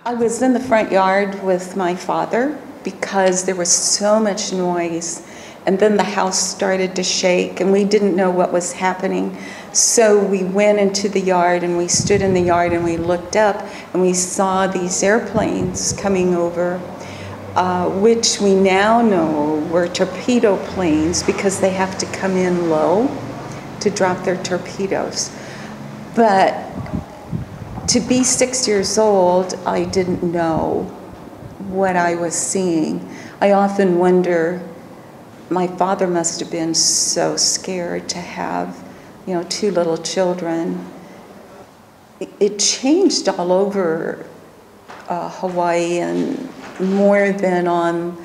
I was in the front yard with my father because there was so much noise, and then the house started to shake and we didn't know what was happening. So we went into the yard and we stood in the yard and we looked up and we saw these airplanes coming over, which we now know were torpedo planes because they have to come in low to drop their torpedoes. But to be 6 years old, I didn't know what I was seeing. I often wonder, my father must have been so scared to have, two little children. It changed all over Hawaii and more than on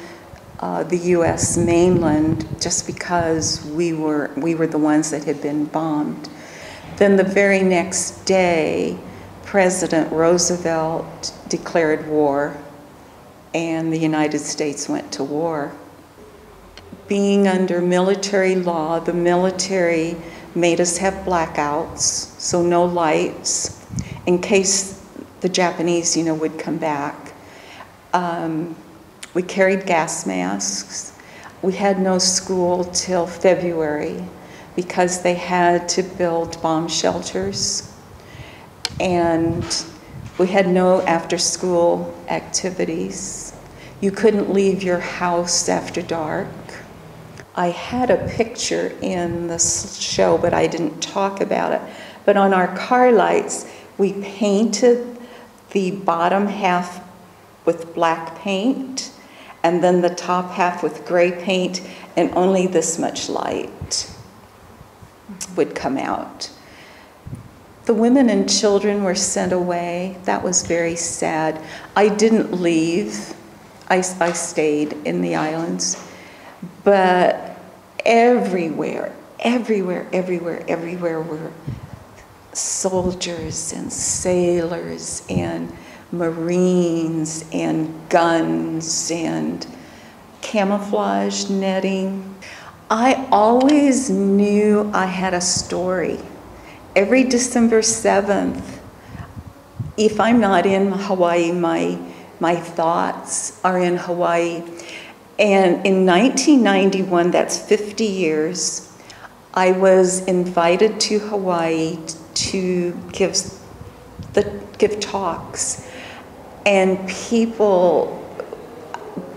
the U.S. mainland, just because we were the ones that had been bombed. Then the very next day, President Roosevelt declared war, and the United States went to war. Being under military law, the military made us have blackouts, so no lights, in case the Japanese, would come back. We carried gas masks. We had no school till February because they had to build bomb shelters. And we had no after-school activities. You couldn't leave your house after dark. I had a picture in the show, but I didn't talk about it. But on our car lights, we painted the bottom half with black paint, and then the top half with gray paint, and only this much light would come out. The women and children were sent away. That was very sad. I didn't leave. I stayed in the islands. But everywhere were soldiers and sailors and Marines and guns and camouflage netting. I always knew I had a story. Every December 7th, if I'm not in Hawaii, my thoughts are in Hawaii. And in 1991, that's 50 years, I was invited to Hawaii to give talks. And people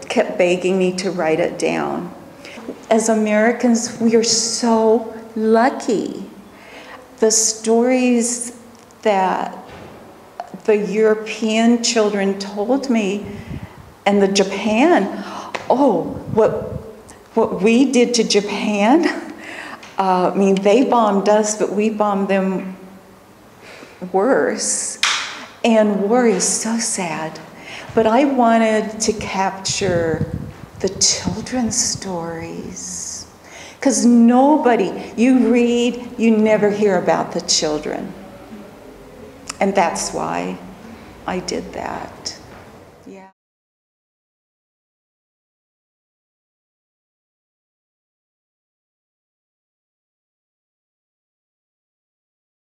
kept begging me to write it down. As Americans, we are so lucky. The stories that the European children told me, and the Japan, what we did to Japan, they bombed us, but we bombed them worse. And war is so sad. But I wanted to capture the children's stories. Because you read, you never hear about the children. And that's why I did that. Yeah.